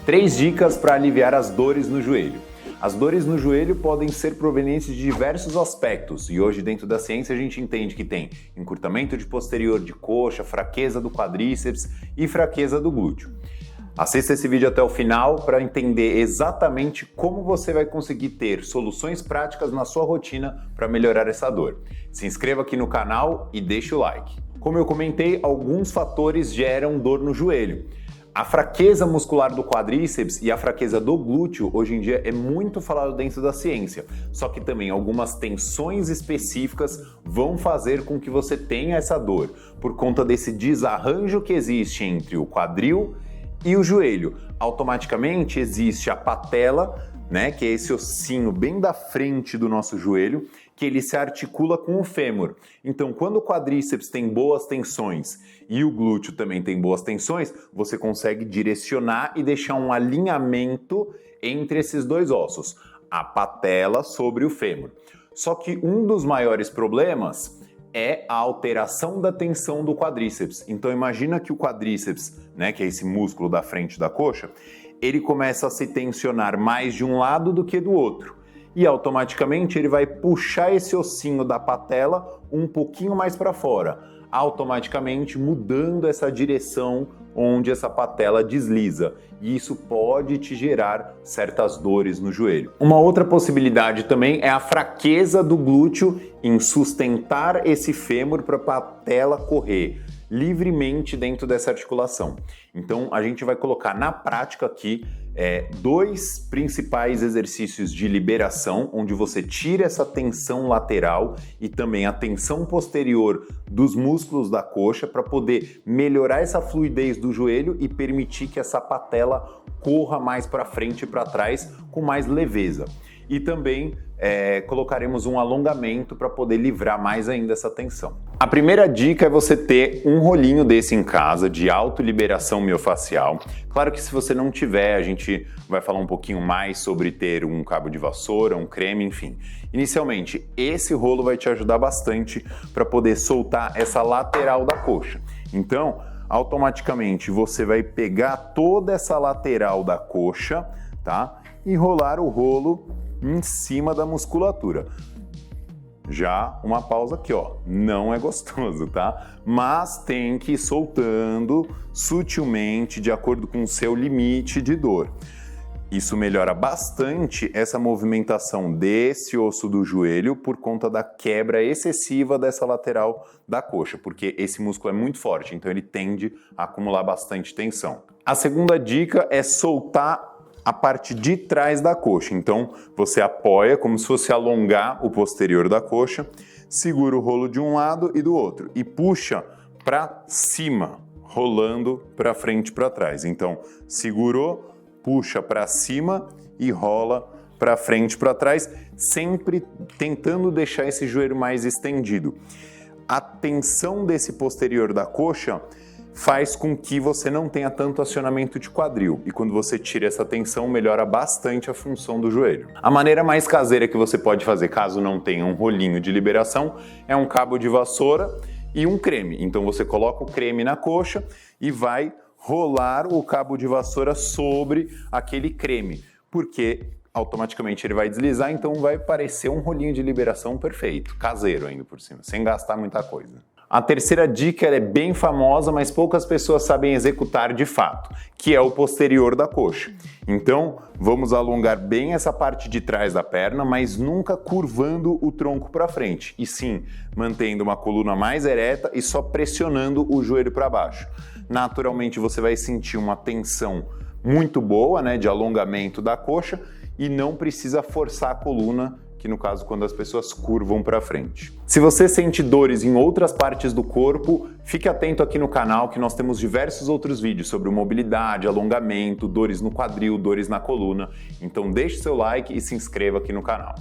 3 dicas para aliviar as dores no joelho. As dores no joelho podem ser provenientes de diversos aspectos e hoje dentro da ciência a gente entende que tem encurtamento de posterior de coxa, fraqueza do quadríceps e fraqueza do glúteo. Assista esse vídeo até o final para entender exatamente como você vai conseguir ter soluções práticas na sua rotina para melhorar essa dor. Se inscreva aqui no canal e deixe o like. Como eu comentei, alguns fatores geram dor no joelho. A fraqueza muscular do quadríceps e a fraqueza do glúteo hoje em dia é muito falado dentro da ciência, só que também algumas tensões específicas vão fazer com que você tenha essa dor, por conta desse desarranjo que existe entre o quadril e o joelho. Automaticamente existe a patela, que é esse ossinho bem da frente do nosso joelho, que ele se articula com o fêmur. Então, quando o quadríceps tem boas tensões e o glúteo também tem boas tensões, você consegue direcionar e deixar um alinhamento entre esses dois ossos, a patela sobre o fêmur. Só que um dos maiores problemas é a alteração da tensão do quadríceps. Então imagina que o quadríceps, que é esse músculo da frente da coxa, ele começa a se tensionar mais de um lado do que do outro. E automaticamente ele vai puxar esse ossinho da patela um pouquinho mais para fora, automaticamente mudando essa direção onde essa patela desliza. E isso pode te gerar certas dores no joelho. Uma outra possibilidade também é a fraqueza do glúteo em sustentar esse fêmur para a patela correr livremente dentro dessa articulação. Então a gente vai colocar na prática aqui 2 principais exercícios de liberação, onde você tira essa tensão lateral e também a tensão posterior dos músculos da coxa para poder melhorar essa fluidez do joelho e permitir que essa patela corra mais para frente e para trás com mais leveza. E também colocaremos um alongamento para poder livrar mais ainda essa tensão. A primeira dica é você ter um rolinho desse em casa de autoliberação miofascial. Claro que se você não tiver, a gente vai falar um pouquinho mais sobre ter um cabo de vassoura, um creme, enfim. Inicialmente, esse rolo vai te ajudar bastante para poder soltar essa lateral da coxa. Então, automaticamente você vai pegar toda essa lateral da coxa, tá? E rolar o rolo em cima da musculatura. Já uma pausa aqui, não é gostoso, tá? Mas tem que ir soltando sutilmente de acordo com o seu limite de dor. Isso melhora bastante essa movimentação desse osso do joelho por conta da quebra excessiva dessa lateral da coxa, porque esse músculo é muito forte, então ele tende a acumular bastante tensão. A segunda dica é soltar a parte de trás da coxa. Então, você apoia como se fosse alongar o posterior da coxa, segura o rolo de um lado e do outro e puxa para cima, rolando para frente e para trás. Então, segurou, puxa para cima e rola para frente e para trás, sempre tentando deixar esse joelho mais estendido. A tensão desse posterior da coxa faz com que você não tenha tanto acionamento de quadril. E quando você tira essa tensão, melhora bastante a função do joelho. A maneira mais caseira que você pode fazer, caso não tenha um rolinho de liberação, é um cabo de vassoura e um creme. Então você coloca o creme na coxa e vai rolar o cabo de vassoura sobre aquele creme, porque automaticamente ele vai deslizar, então vai parecer um rolinho de liberação perfeito, caseiro ainda por cima, sem gastar muita coisa. A terceira dica é bem famosa, mas poucas pessoas sabem executar de fato, que é o posterior da coxa. Então, vamos alongar bem essa parte de trás da perna, mas nunca curvando o tronco para frente, e sim mantendo uma coluna mais ereta e só pressionando o joelho para baixo. Naturalmente, você vai sentir uma tensão muito boa, de alongamento da coxa e não precisa forçar a coluna, que no caso quando as pessoas curvam para frente. Se você sente dores em outras partes do corpo, fique atento aqui no canal que nós temos diversos outros vídeos sobre mobilidade, alongamento, dores no quadril, dores na coluna. Então deixe seu like e se inscreva aqui no canal.